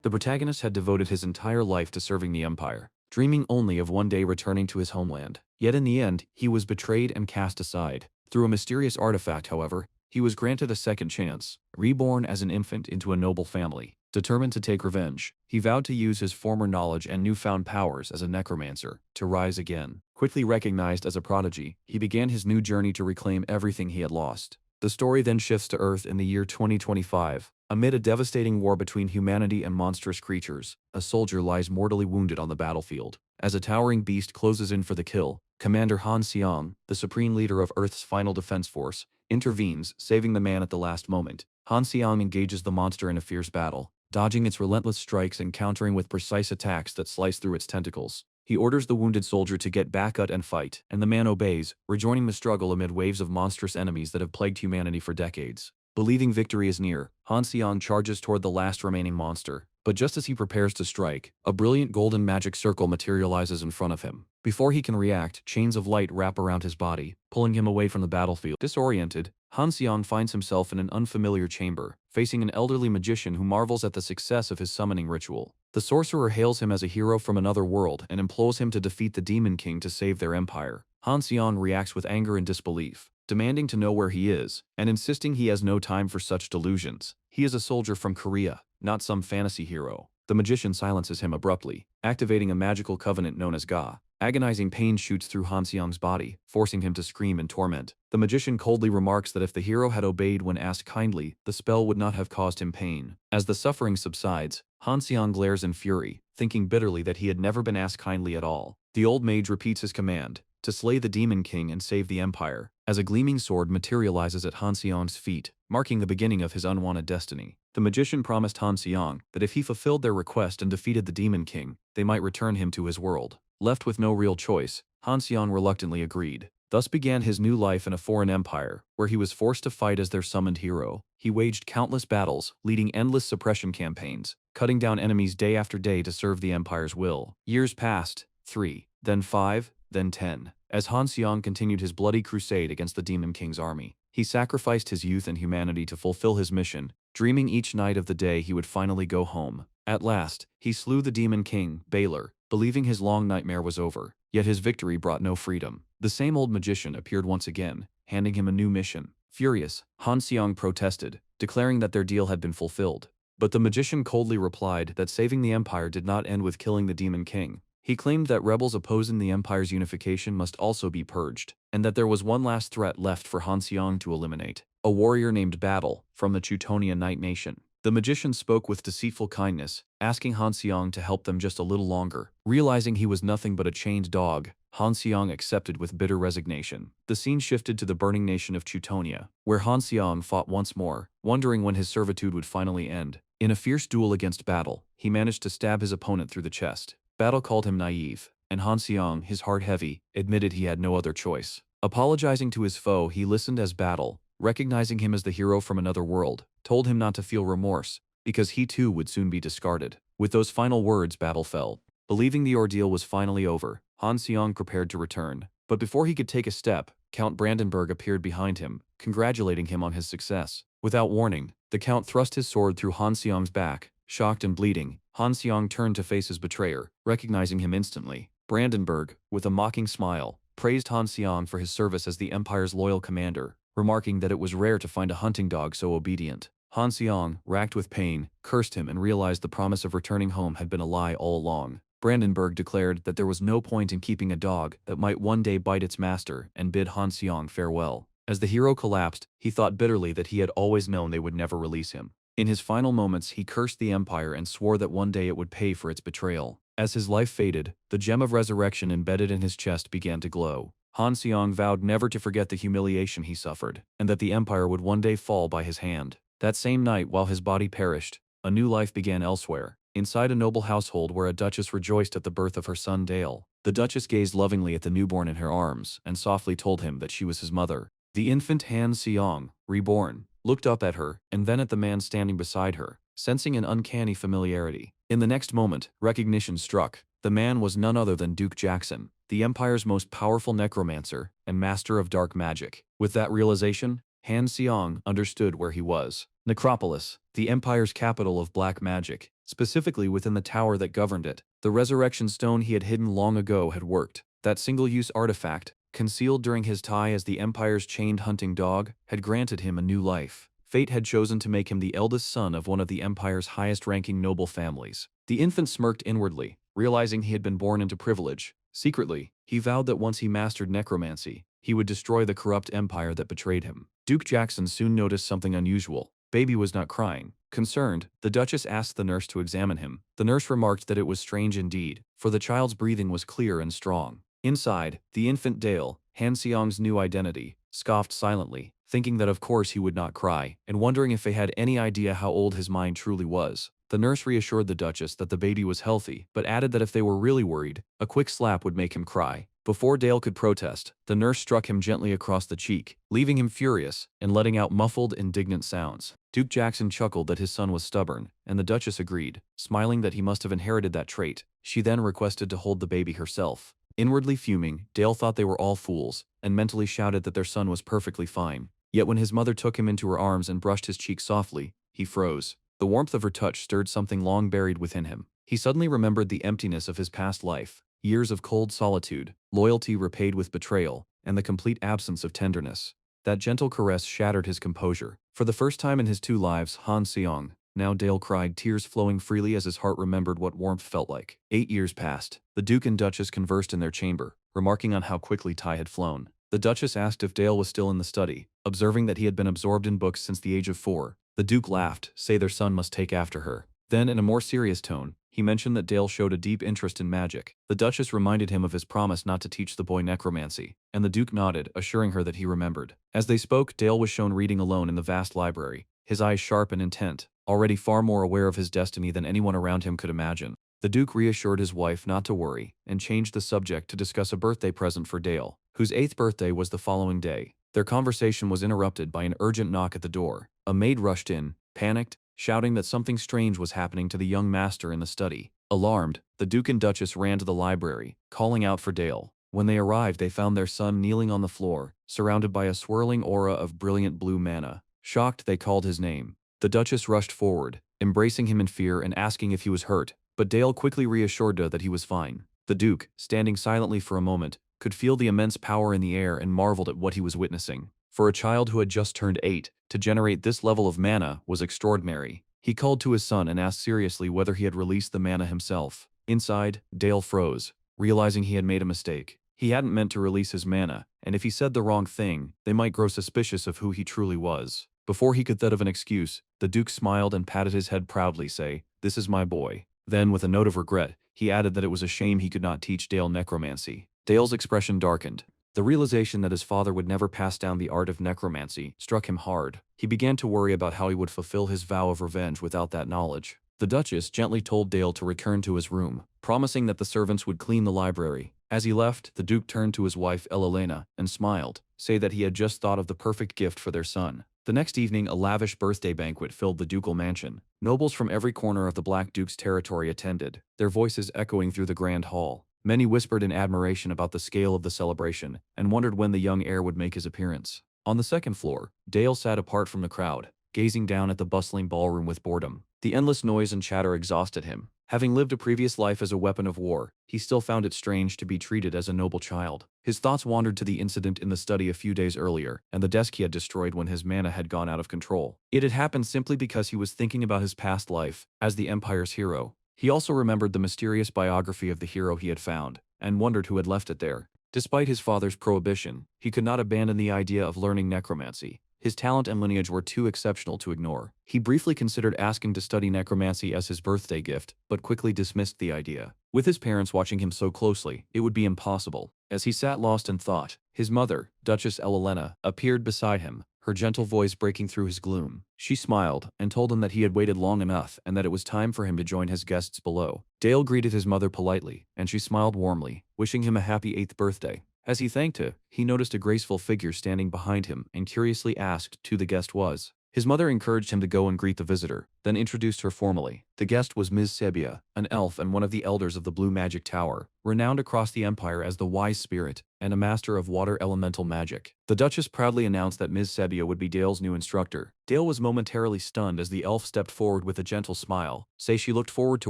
The protagonist had devoted his entire life to serving the Empire, dreaming only of one day returning to his homeland. Yet in the end, he was betrayed and cast aside. Through a mysterious artifact, however, he was granted a second chance, reborn as an infant into a noble family. Determined to take revenge, he vowed to use his former knowledge and newfound powers as a necromancer to rise again. Quickly recognized as a prodigy, he began his new journey to reclaim everything he had lost. The story then shifts to Earth in the year 2025. Amid a devastating war between humanity and monstrous creatures, a soldier lies mortally wounded on the battlefield. As a towering beast closes in for the kill, Commander Han Seong, the supreme leader of Earth's final defense force, intervenes, saving the man at the last moment. Han Seong engages the monster in a fierce battle, dodging its relentless strikes and countering with precise attacks that slice through its tentacles. He orders the wounded soldier to get back up and fight, and the man obeys, rejoining the struggle amid waves of monstrous enemies that have plagued humanity for decades. Believing victory is near, Han Seong charges toward the last remaining monster, but just as he prepares to strike, a brilliant golden magic circle materializes in front of him. Before he can react, chains of light wrap around his body, pulling him away from the battlefield. Disoriented, Han Seong finds himself in an unfamiliar chamber, facing an elderly magician who marvels at the success of his summoning ritual. The sorcerer hails him as a hero from another world and implores him to defeat the Demon King to save their empire. Han Seong reacts with anger and disbelief, demanding to know where he is, and insisting he has no time for such delusions. He is a soldier from Korea, not some fantasy hero. The magician silences him abruptly, activating a magical covenant known as Ga. Agonizing pain shoots through Han Seong's body, forcing him to scream in torment. The magician coldly remarks that if the hero had obeyed when asked kindly, the spell would not have caused him pain. As the suffering subsides, Han Seong glares in fury, thinking bitterly that he had never been asked kindly at all. The old mage repeats his command, to slay the Demon King and save the Empire, as a gleaming sword materializes at Han Seong's feet, marking the beginning of his unwanted destiny. The magician promised Han Seong that if he fulfilled their request and defeated the Demon King, they might return him to his world. Left with no real choice, Han Seong reluctantly agreed. Thus began his new life in a foreign empire, where he was forced to fight as their summoned hero. He waged countless battles, leading endless suppression campaigns, cutting down enemies day after day to serve the Empire's will. Years passed, 3, then 5, then 10. As Han Seong continued his bloody crusade against the Demon King's army, he sacrificed his youth and humanity to fulfill his mission, dreaming each night of the day he would finally go home. At last, he slew the Demon King, Baylor, believing his long nightmare was over. Yet his victory brought no freedom. The same old magician appeared once again, handing him a new mission. Furious, Han Seong protested, declaring that their deal had been fulfilled. But the magician coldly replied that saving the Empire did not end with killing the Demon King. He claimed that rebels opposing the Empire's unification must also be purged, and that there was one last threat left for Han Seong to eliminate, a warrior named Battle, from the Teutonia Night Nation. The magician spoke with deceitful kindness, asking Han Seong to help them just a little longer. Realizing he was nothing but a chained dog, Han Seong accepted with bitter resignation. The scene shifted to the burning nation of Teutonia, where Han Seong fought once more, wondering when his servitude would finally end. In a fierce duel against Battle, he managed to stab his opponent through the chest. Battle called him naive, and Han Seong, his heart heavy, admitted he had no other choice. Apologizing to his foe, he listened as Battle, recognizing him as the hero from another world, told him not to feel remorse, because he too would soon be discarded. With those final words, Battle fell. Believing the ordeal was finally over, Han Seong prepared to return. But before he could take a step, Count Brandenburg appeared behind him, congratulating him on his success. Without warning, the Count thrust his sword through Han Seong's back. Shocked and bleeding, Han Seong turned to face his betrayer, recognizing him instantly. Brandenburg, with a mocking smile, praised Han Seong for his service as the Empire's loyal commander, remarking that it was rare to find a hunting dog so obedient. Han Seong, racked with pain, cursed him and realized the promise of returning home had been a lie all along. Brandenburg declared that there was no point in keeping a dog that might one day bite its master and bid Han Seong farewell. As the hero collapsed, he thought bitterly that he had always known they would never release him. In his final moments, he cursed the Empire and swore that one day it would pay for its betrayal. As his life faded, the gem of resurrection embedded in his chest began to glow. Han Seong vowed never to forget the humiliation he suffered, and that the Empire would one day fall by his hand. That same night, while his body perished, a new life began elsewhere, inside a noble household where a duchess rejoiced at the birth of her son Dale. The duchess gazed lovingly at the newborn in her arms and softly told him that she was his mother. The infant Han Seong, reborn, looked up at her and then at the man standing beside her, sensing an uncanny familiarity. In the next moment, recognition struck. The man was none other than Duke Jackson, the Empire's most powerful necromancer and master of dark magic. With that realization, Han Seong understood where he was. Necropolis, the Empire's capital of black magic, specifically within the tower that governed it. The resurrection stone he had hidden long ago had worked. That single-use artifact, concealed during his tie as the Empire's chained hunting dog, had granted him a new life. Fate had chosen to make him the eldest son of one of the Empire's highest-ranking noble families. The infant smirked inwardly, realizing he had been born into privilege. Secretly, he vowed that once he mastered necromancy, he would destroy the corrupt empire that betrayed him. Duke Jackson soon noticed something unusual. Baby was not crying. Concerned, the Duchess asked the nurse to examine him. The nurse remarked that it was strange indeed, for the child's breathing was clear and strong. Inside, the infant Dale, Han Seong's new identity, scoffed silently, thinking that of course he would not cry, and wondering if they had any idea how old his mind truly was. The nurse reassured the Duchess that the baby was healthy, but added that if they were really worried, a quick slap would make him cry. Before Dale could protest, the nurse struck him gently across the cheek, leaving him furious and letting out muffled, indignant sounds. Duke Jackson chuckled that his son was stubborn, and the Duchess agreed, smiling that he must have inherited that trait. She then requested to hold the baby herself. Inwardly fuming, Dale thought they were all fools, and mentally shouted that their son was perfectly fine. Yet when his mother took him into her arms and brushed his cheek softly, he froze. The warmth of her touch stirred something long buried within him. He suddenly remembered the emptiness of his past life. Years of cold solitude, loyalty repaid with betrayal, and the complete absence of tenderness. That gentle caress shattered his composure. For the first time in his two lives, Han Seong, now Dale cried, tears flowing freely as his heart remembered what warmth felt like. 8 years passed. The Duke and Duchess conversed in their chamber, remarking on how quickly time had flown. The Duchess asked if Dale was still in the study, observing that he had been absorbed in books since the age of 4. The Duke laughed, saying their son must take after her. Then, in a more serious tone, he mentioned that Dale showed a deep interest in magic. The Duchess reminded him of his promise not to teach the boy necromancy, and the Duke nodded, assuring her that he remembered. As they spoke, Dale was shown reading alone in the vast library, his eyes sharp and intent, already far more aware of his destiny than anyone around him could imagine. The Duke reassured his wife not to worry, and changed the subject to discuss a birthday present for Dale, whose 8th birthday was the following day. Their conversation was interrupted by an urgent knock at the door. A maid rushed in, panicked, shouting that something strange was happening to the young master in the study. Alarmed, the Duke and Duchess ran to the library, calling out for Dale. When they arrived, they found their son kneeling on the floor, surrounded by a swirling aura of brilliant blue mana. Shocked, they called his name. The Duchess rushed forward, embracing him in fear and asking if he was hurt, but Dale quickly reassured her that he was fine. The Duke, standing silently for a moment, could feel the immense power in the air and marveled at what he was witnessing. For a child who had just turned 8, to generate this level of mana was extraordinary. He called to his son and asked seriously whether he had released the mana himself. Inside, Dale froze, realizing he had made a mistake. He hadn't meant to release his mana, and if he said the wrong thing, they might grow suspicious of who he truly was. Before he could think of an excuse, the Duke smiled and patted his head proudly, saying, "This is my boy." Then, with a note of regret, he added that it was a shame he could not teach Dale necromancy. Dale's expression darkened. The realization that his father would never pass down the art of necromancy struck him hard. He began to worry about how he would fulfill his vow of revenge without that knowledge. The Duchess gently told Dale to return to his room, promising that the servants would clean the library. As he left, the Duke turned to his wife Elena and smiled, saying that he had just thought of the perfect gift for their son. The next evening, a lavish birthday banquet filled the ducal mansion. Nobles from every corner of the Black Duke's territory attended, their voices echoing through the grand hall. Many whispered in admiration about the scale of the celebration and wondered when the young heir would make his appearance. On the second floor, Dale sat apart from the crowd, gazing down at the bustling ballroom with boredom. The endless noise and chatter exhausted him. Having lived a previous life as a weapon of war, he still found it strange to be treated as a noble child. His thoughts wandered to the incident in the study a few days earlier, and the desk he had destroyed when his mana had gone out of control. It had happened simply because he was thinking about his past life as the Empire's hero. He also remembered the mysterious biography of the hero he had found, and wondered who had left it there. Despite his father's prohibition, he could not abandon the idea of learning necromancy. His talent and lineage were too exceptional to ignore. He briefly considered asking to study necromancy as his birthday gift, but quickly dismissed the idea. With his parents watching him so closely, it would be impossible. As he sat lost in thought, his mother, Duchess Elena, appeared beside him, her gentle voice breaking through his gloom. She smiled and told him that he had waited long enough and that it was time for him to join his guests below. Dale greeted his mother politely, and she smiled warmly, wishing him a happy 8th birthday. As he thanked her, he noticed a graceful figure standing behind him and curiously asked who the guest was. His mother encouraged him to go and greet the visitor, then introduced her formally. The guest was Ms. Sebia, an elf and one of the elders of the Blue Magic Tower, renowned across the Empire as the Wise Spirit. and a master of water elemental magic. The Duchess proudly announced that Ms. Sebia would be Dale's new instructor. Dale was momentarily stunned as the elf stepped forward with a gentle smile, saying she looked forward to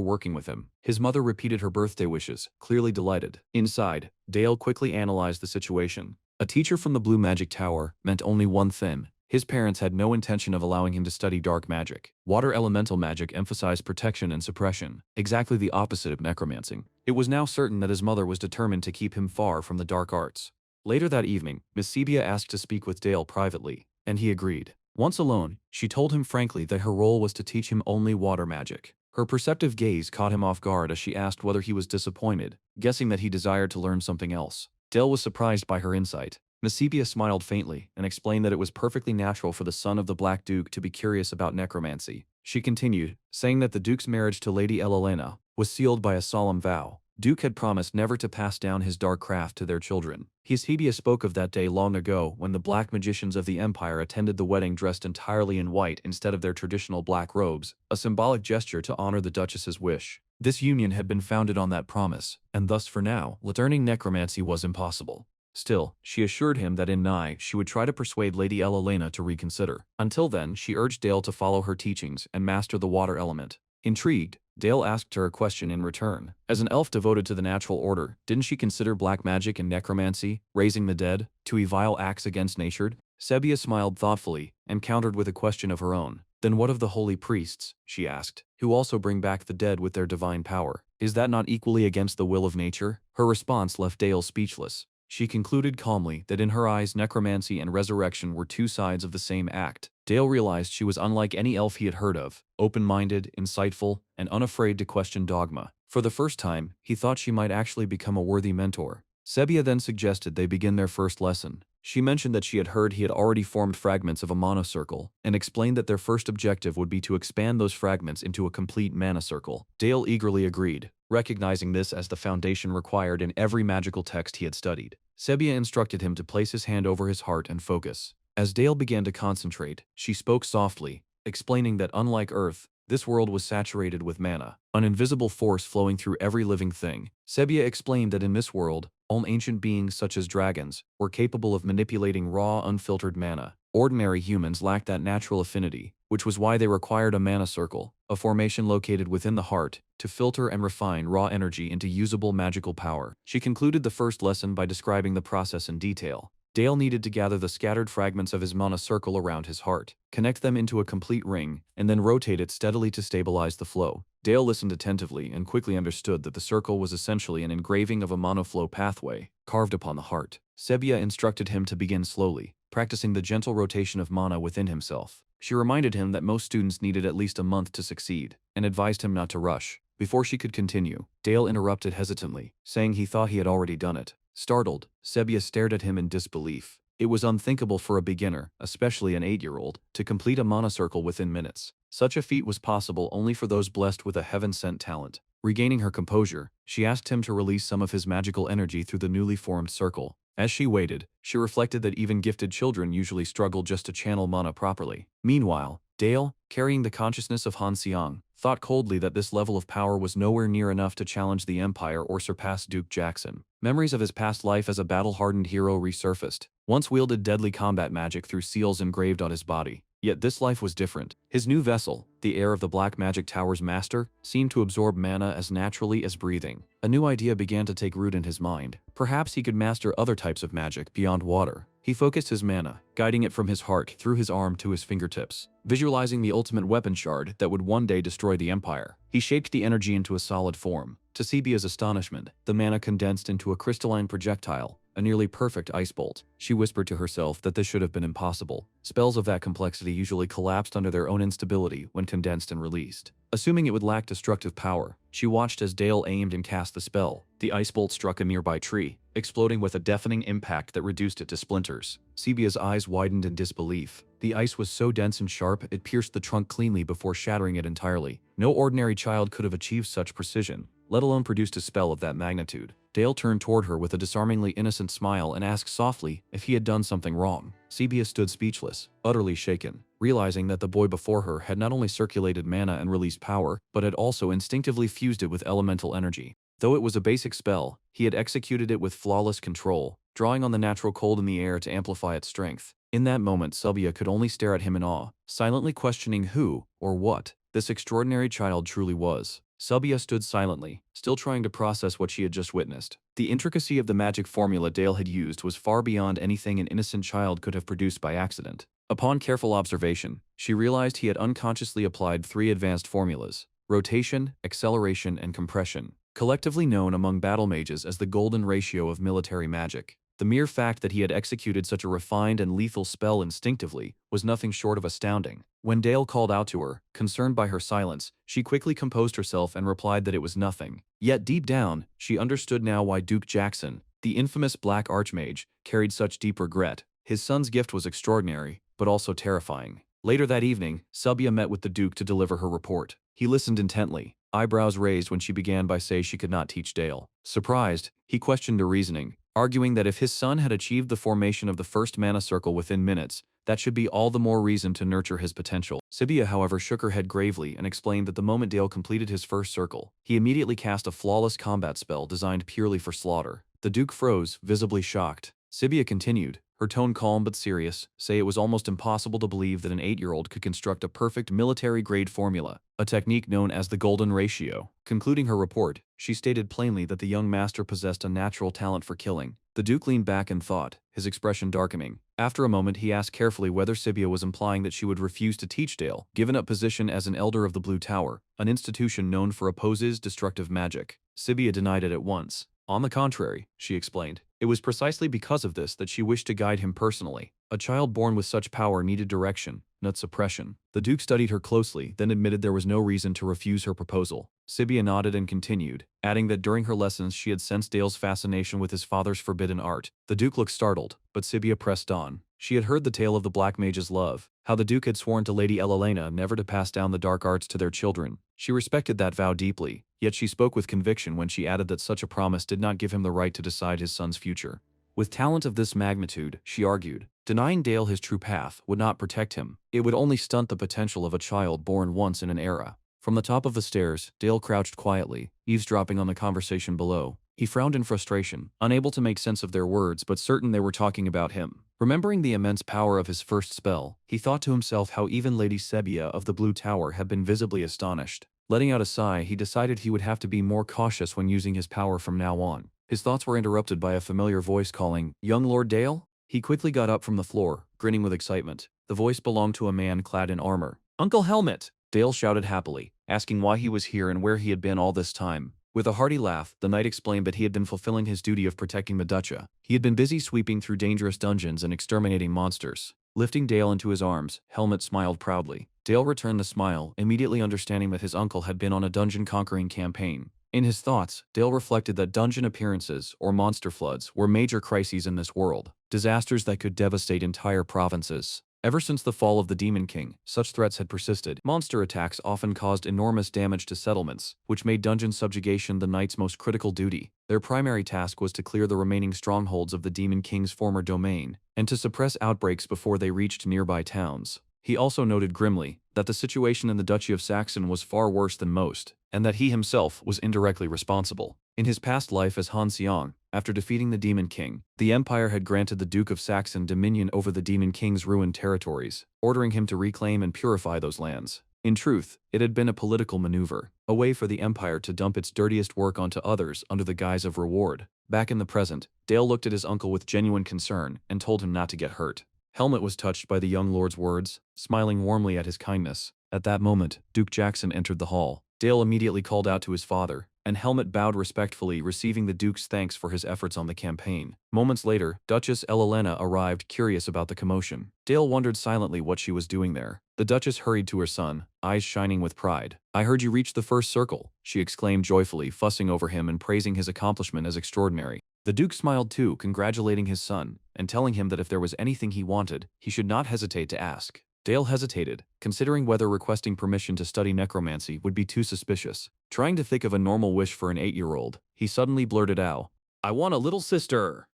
working with him. His mother repeated her birthday wishes, clearly delighted. Inside, Dale quickly analyzed the situation. A teacher from the Blue Magic Tower meant only one thing. His parents had no intention of allowing him to study dark magic. Water elemental magic emphasized protection and suppression, exactly the opposite of necromancy. It was now certain that his mother was determined to keep him far from the dark arts. Later that evening, Miss Sebia asked to speak with Dale privately, and he agreed. Once alone, she told him frankly that her role was to teach him only water magic. Her perceptive gaze caught him off guard as she asked whether he was disappointed, guessing that he desired to learn something else. Dale was surprised by her insight. Miss Sebia smiled faintly and explained that it was perfectly natural for the son of the Black Duke to be curious about necromancy. She continued, saying that the Duke's marriage to Lady Elelena was sealed by a solemn vow. Duke had promised never to pass down his dark craft to their children. Sebia spoke of that day long ago when the black magicians of the Empire attended the wedding dressed entirely in white instead of their traditional black robes, a symbolic gesture to honor the Duchess's wish. This union had been founded on that promise, and thus for now, learning necromancy was impossible. Still, she assured him that in Nye she would try to persuade Lady Elelena to reconsider. Until then, she urged Dale to follow her teachings and master the water element. Intrigued, Dale asked her a question in return. As an elf devoted to the natural order, didn't she consider black magic and necromancy, raising the dead, to be vile acts against nature? Sebia smiled thoughtfully and countered with a question of her own. Then what of the holy priests, she asked, who also bring back the dead with their divine power? Is that not equally against the will of nature? Her response left Dale speechless. She concluded calmly that in her eyes necromancy and resurrection were two sides of the same act. Dale realized she was unlike any elf he had heard of, open-minded, insightful, and unafraid to question dogma. For the first time, he thought she might actually become a worthy mentor. Sebia then suggested they begin their first lesson. She mentioned that she had heard he had already formed fragments of a mana circle, and explained that their first objective would be to expand those fragments into a complete mana circle. Dale eagerly agreed, recognizing this as the foundation required in every magical text he had studied. Sebia instructed him to place his hand over his heart and focus. As Dale began to concentrate, she spoke softly, explaining that unlike Earth, this world was saturated with mana, an invisible force flowing through every living thing. Sebia explained that in this world, all ancient beings such as dragons were capable of manipulating raw, unfiltered mana. Ordinary humans lacked that natural affinity, which was why they required a mana circle, a formation located within the heart, to filter and refine raw energy into usable magical power. She concluded the first lesson by describing the process in detail. Dale needed to gather the scattered fragments of his mana circle around his heart, connect them into a complete ring, and then rotate it steadily to stabilize the flow. Dale listened attentively and quickly understood that the circle was essentially an engraving of a mana flow pathway, carved upon the heart. Sebia instructed him to begin slowly, practicing the gentle rotation of mana within himself. She reminded him that most students needed at least a month to succeed, and advised him not to rush. Before she could continue, Dale interrupted hesitantly, saying he thought he had already done it. Startled, Sebia stared at him in disbelief. It was unthinkable for a beginner, especially an 8-year-old, to complete a mana circle within minutes. Such a feat was possible only for those blessed with a heaven-sent talent. Regaining her composure, she asked him to release some of his magical energy through the newly formed circle. As she waited, she reflected that even gifted children usually struggle just to channel mana properly. Meanwhile, Dale, carrying the consciousness of Han Xiang, thought coldly that this level of power was nowhere near enough to challenge the Empire or surpass Duke Jackson. Memories of his past life as a battle-hardened hero resurfaced. Once wielded deadly combat magic through seals engraved on his body. Yet this life was different. His new vessel, the heir of the Black Magic Tower's master, seemed to absorb mana as naturally as breathing. A new idea began to take root in his mind. Perhaps he could master other types of magic beyond water. He focused his mana, guiding it from his heart through his arm to his fingertips, visualizing the ultimate weapon shard that would one day destroy the Empire. He shaped the energy into a solid form. To Sebia's astonishment, the mana condensed into a crystalline projectile, a nearly perfect ice bolt. She whispered to herself that this should have been impossible. Spells of that complexity usually collapsed under their own instability when condensed and released. Assuming it would lack destructive power, she watched as Dale aimed and cast the spell. The ice bolt struck a nearby tree, exploding with a deafening impact that reduced it to splinters. Sebia's eyes widened in disbelief. The ice was so dense and sharp it pierced the trunk cleanly before shattering it entirely. No ordinary child could have achieved such precision, let alone produced a spell of that magnitude. Dale turned toward her with a disarmingly innocent smile and asked softly if he had done something wrong. Sebia stood speechless, utterly shaken, realizing that the boy before her had not only circulated mana and released power, but had also instinctively fused it with elemental energy. Though it was a basic spell, he had executed it with flawless control, drawing on the natural cold in the air to amplify its strength. In that moment, Sebia could only stare at him in awe, silently questioning who, or what, this extraordinary child truly was. Sebia stood silently, still trying to process what she had just witnessed. The intricacy of the magic formula Dale had used was far beyond anything an innocent child could have produced by accident. Upon careful observation, she realized he had unconsciously applied 3 advanced formulas: rotation, acceleration, and compression, collectively known among battle mages as the golden ratio of military magic. The mere fact that he had executed such a refined and lethal spell instinctively was nothing short of astounding. When Dale called out to her, concerned by her silence, she quickly composed herself and replied that it was nothing. Yet deep down, she understood now why Duke Jackson, the infamous Black Archmage, carried such deep regret. His son's gift was extraordinary, but also terrifying. Later that evening, Sebia met with the Duke to deliver her report. He listened intently, eyebrows raised when she began by saying she could not teach Dale. Surprised, he questioned her reasoning, arguing that if his son had achieved the formation of the first mana circle within minutes, that should be all the more reason to nurture his potential. Sebia, however, shook her head gravely and explained that the moment Dale completed his first circle, he immediately cast a flawless combat spell designed purely for slaughter. The Duke froze, visibly shocked. Sebia continued, her tone calm but serious, say it was almost impossible to believe that an 8-year-old could construct a perfect military-grade formula, a technique known as the golden ratio. Concluding her report, she stated plainly that the young master possessed a natural talent for killing. The Duke leaned back in thought, his expression darkening. After a moment, he asked carefully whether Sebia was implying that she would refuse to teach Dale, given up position as an Elder of the Blue Tower, an institution known for opposes destructive magic. Sebia denied it at once. On the contrary, she explained, it was precisely because of this that she wished to guide him personally. A child born with such power needed direction, not suppression. The Duke studied her closely, then admitted there was no reason to refuse her proposal. Sebia nodded and continued, adding that during her lessons she had sensed Dale's fascination with his father's forbidden art. The Duke looked startled, but Sebia pressed on. She had heard the tale of the Black Mage's love, how the Duke had sworn to Lady Elelena never to pass down the dark arts to their children. She respected that vow deeply, yet she spoke with conviction when she added that such a promise did not give him the right to decide his son's future. With talent of this magnitude, she argued, denying Dale his true path would not protect him. It would only stunt the potential of a child born once in an era. From the top of the stairs, Dale crouched quietly, eavesdropping on the conversation below. He frowned in frustration, unable to make sense of their words but certain they were talking about him. Remembering the immense power of his first spell, he thought to himself how even Lady Sebia of the Blue Tower had been visibly astonished. Letting out a sigh, he decided he would have to be more cautious when using his power from now on. His thoughts were interrupted by a familiar voice calling, "Young Lord Dale?" He quickly got up from the floor, grinning with excitement. The voice belonged to a man clad in armor. "Uncle Helmet!" Dale shouted happily, asking why he was here and where he had been all this time. With a hearty laugh, the knight explained that he had been fulfilling his duty of protecting Meducha. He had been busy sweeping through dangerous dungeons and exterminating monsters. Lifting Dale into his arms, Helmet smiled proudly. Dale returned the smile, immediately understanding that his uncle had been on a dungeon-conquering campaign. In his thoughts, Dale reflected that dungeon appearances, or monster floods, were major crises in this world, disasters that could devastate entire provinces. Ever since the fall of the Demon King, such threats had persisted. Monster attacks often caused enormous damage to settlements, which made dungeon subjugation the knight's most critical duty. Their primary task was to clear the remaining strongholds of the Demon King's former domain, and to suppress outbreaks before they reached nearby towns. He also noted grimly that the situation in the Duchy of Saxon was far worse than most, and that he himself was indirectly responsible. In his past life as Han Xiang, after defeating the Demon King, the Empire had granted the Duke of Saxon dominion over the Demon King's ruined territories, ordering him to reclaim and purify those lands. In truth, it had been a political maneuver, a way for the Empire to dump its dirtiest work onto others under the guise of reward. Back in the present, Dale looked at his uncle with genuine concern and told him not to get hurt. Helmet was touched by the young lord's words, smiling warmly at his kindness. At that moment, Duke Jackson entered the hall. Dale immediately called out to his father, and Helmet bowed respectfully, receiving the Duke's thanks for his efforts on the campaign. Moments later, Duchess Elelena arrived, curious about the commotion. Dale wondered silently what she was doing there. The Duchess hurried to her son, eyes shining with pride. "I heard you reach the first circle," she exclaimed joyfully, fussing over him and praising his accomplishment as extraordinary. The Duke smiled too, congratulating his son, and telling him that if there was anything he wanted, he should not hesitate to ask. Dale hesitated, considering whether requesting permission to study necromancy would be too suspicious. Trying to think of a normal wish for an 8-year-old, he suddenly blurted out, I want a little sister.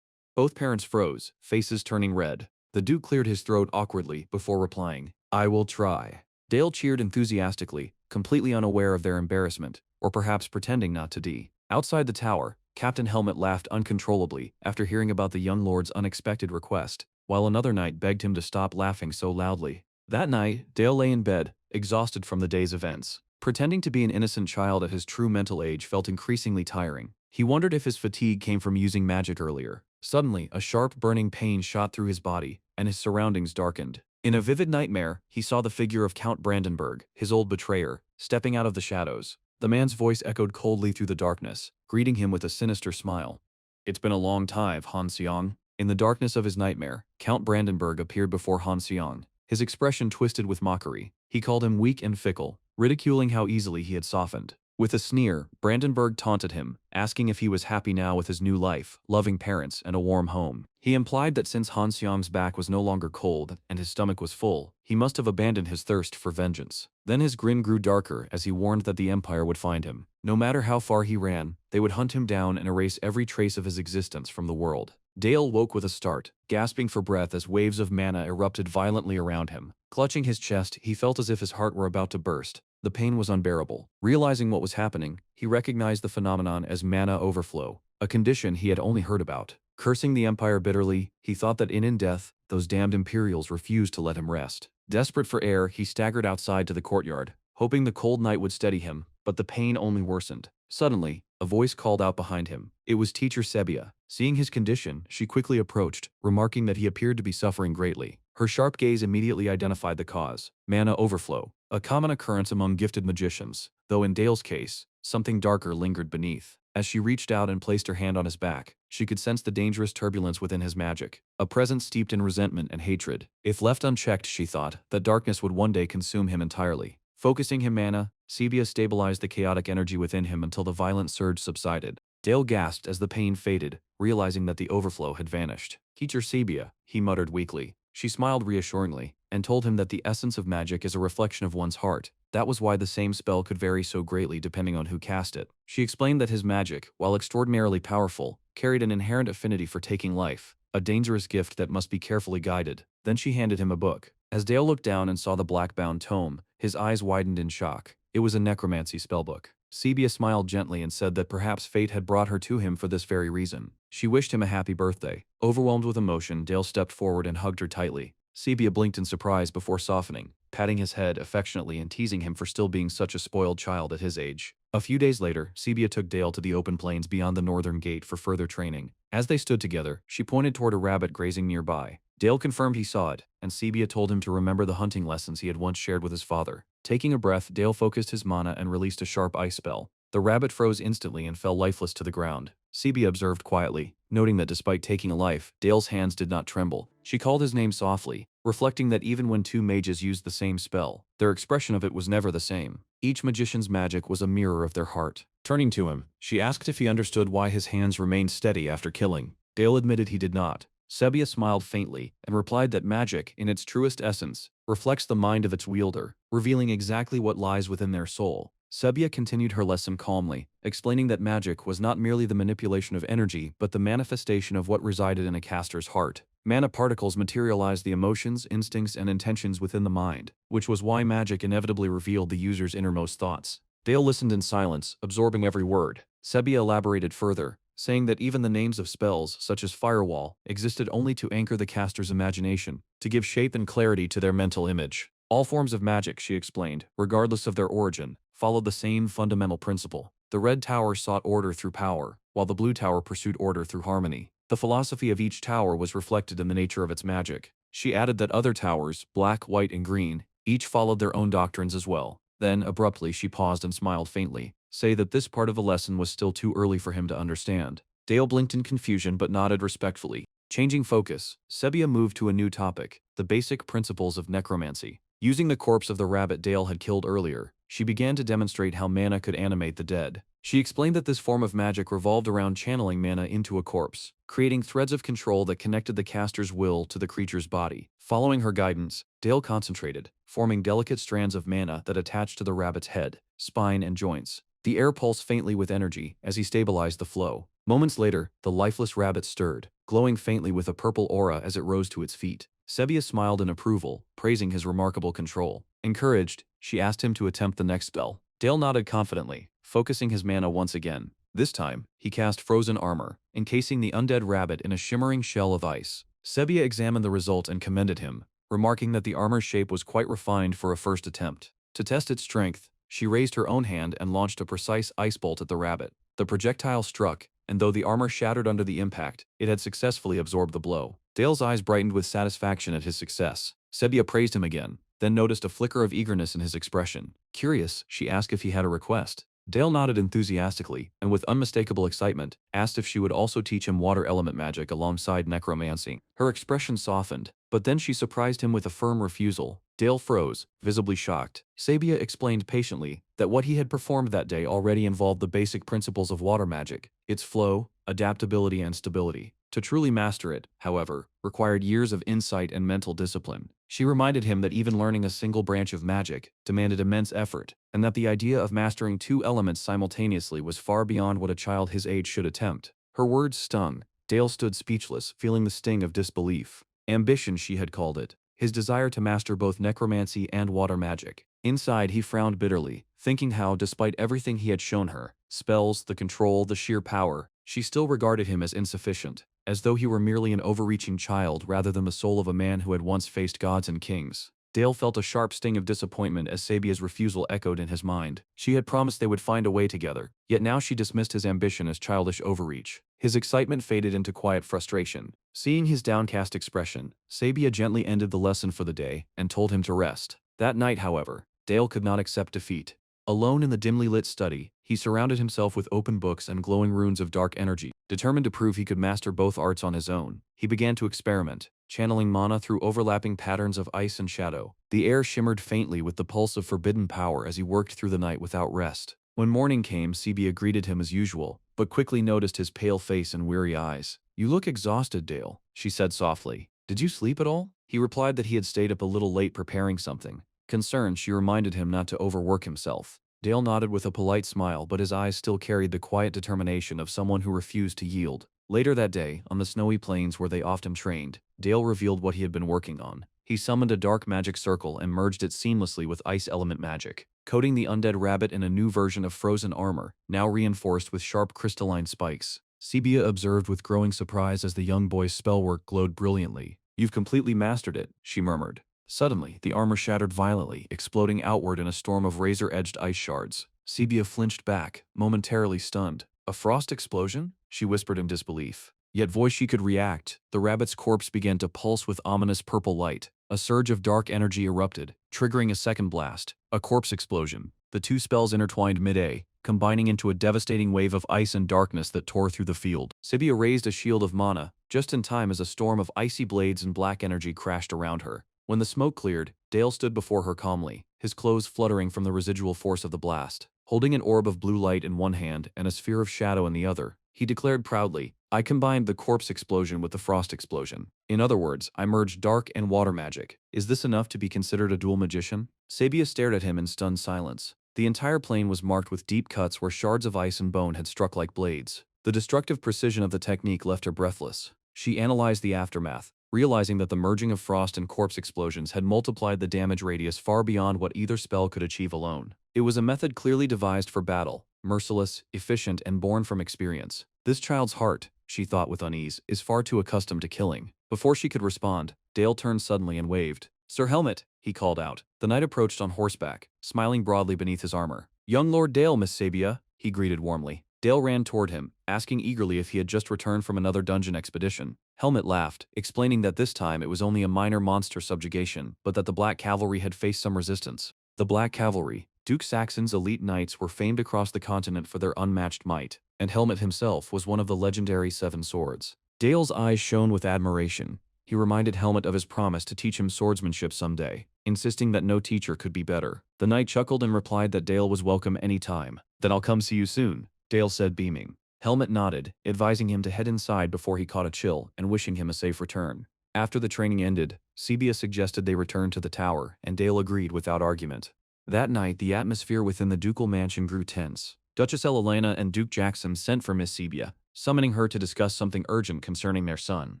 Both parents froze, faces turning red. The Duke cleared his throat awkwardly before replying, I will try. Dale cheered enthusiastically, completely unaware of their embarrassment, or perhaps pretending not to be. Outside the tower, Captain Helmet laughed uncontrollably after hearing about the young lord's unexpected request, while another knight begged him to stop laughing so loudly. That night, Dale lay in bed, exhausted from the day's events. Pretending to be an innocent child at his true mental age felt increasingly tiring. He wondered if his fatigue came from using magic earlier. Suddenly, a sharp burning pain shot through his body, and his surroundings darkened. In a vivid nightmare, he saw the figure of Count Brandenburg, his old betrayer, stepping out of the shadows. The man's voice echoed coldly through the darkness, greeting him with a sinister smile. It's been a long time, Han Xiang. In the darkness of his nightmare, Count Brandenburg appeared before Han Xiang, his expression twisted with mockery. He called him weak and fickle, ridiculing how easily he had softened. With a sneer, Brandenburg taunted him, asking if he was happy now with his new life, loving parents, and a warm home. He implied that since Han Xiang's back was no longer cold and his stomach was full, he must have abandoned his thirst for vengeance. Then his grin grew darker as he warned that the Empire would find him. No matter how far he ran, they would hunt him down and erase every trace of his existence from the world. Dale woke with a start, gasping for breath as waves of mana erupted violently around him. Clutching his chest, he felt as if his heart were about to burst. The pain was unbearable. Realizing what was happening, he recognized the phenomenon as mana overflow, a condition he had only heard about. Cursing the Empire bitterly, he thought that in death, those damned Imperials refused to let him rest. Desperate for air, he staggered outside to the courtyard, hoping the cold night would steady him, but the pain only worsened. Suddenly, a voice called out behind him. It was Teacher Sebia. Seeing his condition, she quickly approached, remarking that he appeared to be suffering greatly. Her sharp gaze immediately identified the cause: mana overflow, a common occurrence among gifted magicians, though in Dale's case, something darker lingered beneath. As she reached out and placed her hand on his back, she could sense the dangerous turbulence within his magic, a presence steeped in resentment and hatred. If left unchecked, she thought, that darkness would one day consume him entirely. Focusing him mana, Sebia stabilized the chaotic energy within him until the violent surge subsided. Dale gasped as the pain faded, realizing that the overflow had vanished. Teacher Sebia, he muttered weakly. She smiled reassuringly, and told him that the essence of magic is a reflection of one's heart. That was why the same spell could vary so greatly depending on who cast it. She explained that his magic, while extraordinarily powerful, carried an inherent affinity for taking life, a dangerous gift that must be carefully guided. Then she handed him a book. As Dale looked down and saw the black-bound tome, his eyes widened in shock. It was a necromancy spellbook. Sebia smiled gently and said that perhaps fate had brought her to him for this very reason. She wished him a happy birthday. Overwhelmed with emotion, Dale stepped forward and hugged her tightly. Sebia blinked in surprise before softening, patting his head affectionately and teasing him for still being such a spoiled child at his age. A few days later, Sebia took Dale to the open plains beyond the northern gate for further training. As they stood together, she pointed toward a rabbit grazing nearby. Dale confirmed he saw it, and Sebia told him to remember the hunting lessons he had once shared with his father. Taking a breath, Dale focused his mana and released a sharp ice spell. The rabbit froze instantly and fell lifeless to the ground. Sebia observed quietly, noting that despite taking a life, Dale's hands did not tremble. She called his name softly, reflecting that even when two mages used the same spell, their expression of it was never the same. Each magician's magic was a mirror of their heart. Turning to him, she asked if he understood why his hands remained steady after killing. Dale admitted he did not. Sebia smiled faintly and replied that magic, in its truest essence, reflects the mind of its wielder, revealing exactly what lies within their soul. Sebia continued her lesson calmly, explaining that magic was not merely the manipulation of energy but the manifestation of what resided in a caster's heart. Mana particles materialized the emotions, instincts, and intentions within the mind, which was why magic inevitably revealed the user's innermost thoughts. Dale listened in silence, absorbing every word. Sebia elaborated further, saying that even the names of spells, such as Firewall, existed only to anchor the caster's imagination, to give shape and clarity to their mental image. All forms of magic, she explained, regardless of their origin, followed the same fundamental principle. The Red Tower sought order through power, while the Blue Tower pursued order through harmony. The philosophy of each tower was reflected in the nature of its magic. She added that other towers, Black, White, and Green, each followed their own doctrines as well. Then, abruptly, she paused and smiled faintly, saying that this part of the lesson was still too early for him to understand. Dale blinked in confusion but nodded respectfully. Changing focus, Sebia moved to a new topic: the basic principles of necromancy. Using the corpse of the rabbit Dale had killed earlier, she began to demonstrate how mana could animate the dead. She explained that this form of magic revolved around channeling mana into a corpse, creating threads of control that connected the caster's will to the creature's body. Following her guidance, Dale concentrated, forming delicate strands of mana that attached to the rabbit's head, spine, and joints. The air pulsed faintly with energy as he stabilized the flow. Moments later, the lifeless rabbit stirred, glowing faintly with a purple aura as it rose to its feet. Sebia smiled in approval, praising his remarkable control. Encouraged, she asked him to attempt the next spell. Dale nodded confidently, focusing his mana once again. This time, he cast Frozen Armor, encasing the undead rabbit in a shimmering shell of ice. Sebia examined the result and commended him, remarking that the armor's shape was quite refined for a first attempt. To test its strength, she raised her own hand and launched a precise ice bolt at the rabbit. The projectile struck, and though the armor shattered under the impact, it had successfully absorbed the blow. Dale's eyes brightened with satisfaction at his success. Sebia praised him again, then noticed a flicker of eagerness in his expression. Curious, she asked if he had a request. Dale nodded enthusiastically, and with unmistakable excitement, asked if she would also teach him water element magic alongside necromancy. Her expression softened, but then she surprised him with a firm refusal. Dale froze, visibly shocked. Sebia explained patiently that what he had performed that day already involved the basic principles of water magic, its flow, adaptability and stability. To truly master it, however, required years of insight and mental discipline. She reminded him that even learning a single branch of magic demanded immense effort, and that the idea of mastering two elements simultaneously was far beyond what a child his age should attempt. Her words stung. Dale stood speechless, feeling the sting of disbelief. Ambition, she had called it. His desire to master both necromancy and water magic. Inside, he frowned bitterly, thinking how, despite everything he had shown her, spells, the control, the sheer power, she still regarded him as insufficient, as though he were merely an overreaching child rather than the soul of a man who had once faced gods and kings. Dale felt a sharp sting of disappointment as Sebia's refusal echoed in his mind. She had promised they would find a way together, yet now she dismissed his ambition as childish overreach. His excitement faded into quiet frustration. Seeing his downcast expression, Sebia gently ended the lesson for the day and told him to rest. That night, however, Dale could not accept defeat. Alone in the dimly lit study, he surrounded himself with open books and glowing runes of dark energy. Determined to prove he could master both arts on his own, he began to experiment, channeling mana through overlapping patterns of ice and shadow. The air shimmered faintly with the pulse of forbidden power as he worked through the night without rest. When morning came, Sebia greeted him as usual, but quickly noticed his pale face and weary eyes. "You look exhausted, Dale," she said softly. "Did you sleep at all?" He replied that he had stayed up a little late preparing something. Concerned, she reminded him not to overwork himself. Dale nodded with a polite smile, but his eyes still carried the quiet determination of someone who refused to yield. Later that day, on the snowy plains where they often trained, Dale revealed what he had been working on. He summoned a dark magic circle and merged it seamlessly with ice element magic, coating the undead rabbit in a new version of frozen armor, now reinforced with sharp crystalline spikes. Sebia observed with growing surprise as the young boy's spellwork glowed brilliantly. "You've completely mastered it," she murmured. Suddenly, the armor shattered violently, exploding outward in a storm of razor-edged ice shards. Sebia flinched back, momentarily stunned. "A frost explosion?" she whispered in disbelief. Yet voice she could react. The rabbit's corpse began to pulse with ominous purple light. A surge of dark energy erupted, triggering a second blast. A corpse explosion. The two spells intertwined mid-A, combining into a devastating wave of ice and darkness that tore through the field. Sebia raised a shield of mana, just in time as a storm of icy blades and black energy crashed around her. When the smoke cleared, Dale stood before her calmly, his clothes fluttering from the residual force of the blast. Holding an orb of blue light in one hand and a sphere of shadow in the other, he declared proudly, "I combined the corpse explosion with the frost explosion. In other words, I merged dark and water magic. Is this enough to be considered a dual magician?" Sebia stared at him in stunned silence. The entire plain was marked with deep cuts where shards of ice and bone had struck like blades. The destructive precision of the technique left her breathless. She analyzed the aftermath, realizing that the merging of frost and corpse explosions had multiplied the damage radius far beyond what either spell could achieve alone. It was a method clearly devised for battle, merciless, efficient, and born from experience. This child's heart, she thought with unease, is far too accustomed to killing. Before she could respond, Dale turned suddenly and waved. "Sir Helmet," he called out. The knight approached on horseback, smiling broadly beneath his armor. "Young Lord Dale, Miss Sebia," he greeted warmly. Dale ran toward him, asking eagerly if he had just returned from another dungeon expedition. Helmet laughed, explaining that this time it was only a minor monster subjugation, but that the Black Cavalry had faced some resistance. The Black Cavalry, Duke Saxon's elite knights, were famed across the continent for their unmatched might, and Helmet himself was one of the legendary Seven Swords. Dale's eyes shone with admiration. He reminded Helmet of his promise to teach him swordsmanship someday, insisting that no teacher could be better. The knight chuckled and replied that Dale was welcome any time. "Then I'll come see you soon," Dale said, beaming. Helmet nodded, advising him to head inside before he caught a chill and wishing him a safe return. After the training ended, Sebia suggested they return to the tower, and Dale agreed without argument. That night, the atmosphere within the ducal mansion grew tense. Duchess Elena and Duke Jackson sent for Miss Sebia, summoning her to discuss something urgent concerning their son.